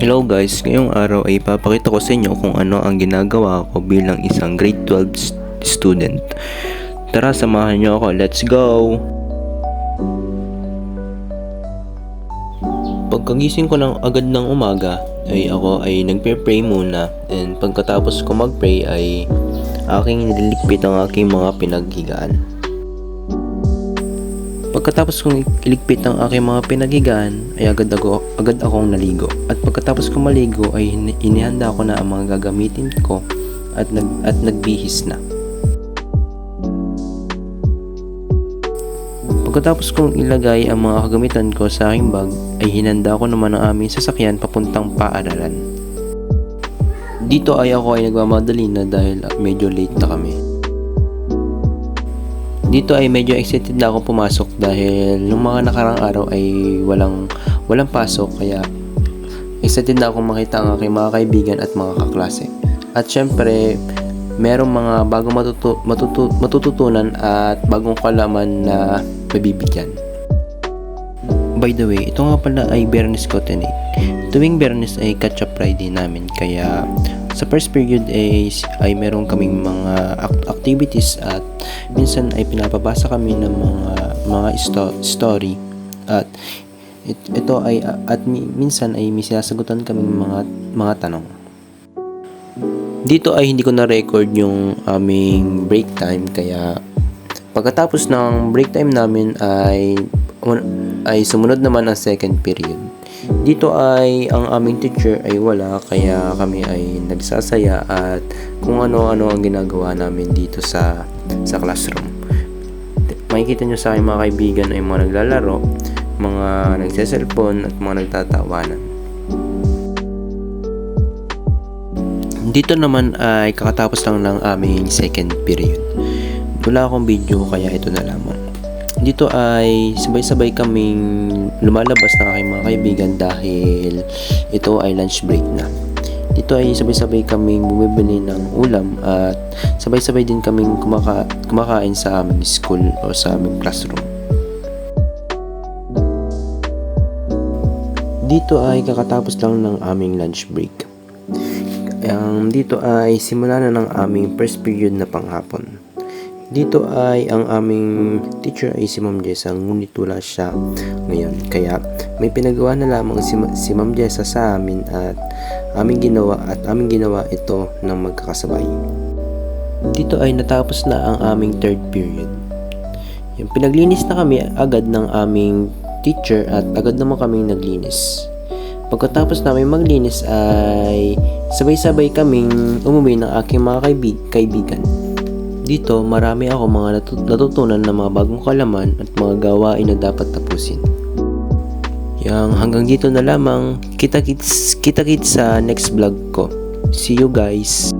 Hello guys, ngayong araw ay ipapakita ko sa inyo kung ano ang ginagawa ko bilang isang grade 12 student. Tara, samahan nyo ako, let's go! Pagkagising ko lang agad ng umaga, ako ay nagpe-pray muna, and pagkatapos ko mag-pray ay aking nililigpit ang aking mga pinaghigaan. Pagkatapos kong iligpit ang aking mga pinaghigaan ay agad akong naligo. At pagkatapos kong maligo ay inihanda ko na ang mga gagamitin ko at nagbihis na. Pagkatapos kong ilagay ang mga kagamitan ko sa aking bag ay hinanda ko naman ang aming sasakyan papuntang paaralan. Dito ay ako ay nagmamadali na dahil medyo late na kami. Dito ay medyo excited na ako pumasok dahil nung mga nakarang araw ay walang pasok, kaya excited na akong makita ang aking mga kaibigan at mga kaklase. At syempre, merong mga bagong matututunan at bagong kalaman na mabibigyan. By the way, ito nga pala ay Biyernes Cotenate. Tuwing Biyernes ay catch-up Friday namin, kaya sa first period ay meron kaming mga activities at minsan ay pinapabasa kami ng mga story at ito ay minsan ay may sinasagutan kaming mga tanong. Dito ay hindi ko na record yung aming break time, kaya pagkatapos ng break time namin ay sumunod naman ang second period. Dito ay ang aming teacher ay wala, kaya kami ay nagsasaya at kung ano-ano ang ginagawa namin dito sa classroom. Makikita nyo sa aking mga kaibigan ay mga naglalaro, mga nagse-cellphone at mga nagtatawanan. Dito naman ay kakatapos lang ng aming second period. Wala akong video kaya ito na lamang. Dito ay sabay-sabay kaming lumalabas ng aking mga kaibigan dahil ito ay lunch break na. Dito ay sabay-sabay kaming bumibili ng ulam at sabay-sabay din kaming kumakain sa aming school o sa aming classroom. Dito ay kakatapos lang ng aming lunch break. Dito ay simula na ng aming first period na panghapon. Dito ay ang aming teacher ay si Ma'am Jessa, ngunit wala siya ngayon. Kaya may pinagawa na lamang si Ma'am Jessa sa amin at aming ginawa ito ng magkakasabay. Dito ay natapos na ang aming third period. Pinaglinis na kami agad ng aming teacher at agad naman kaming naglinis. Pagkatapos namin maglinis ay sabay-sabay kaming umuwi ng aking mga kaibigan. Dito, marami ako mga natutunan na mga bagong kalaman at mga gawain na dapat tapusin. Hanggang dito na lamang. Kita-kits sa next vlog ko. See you guys!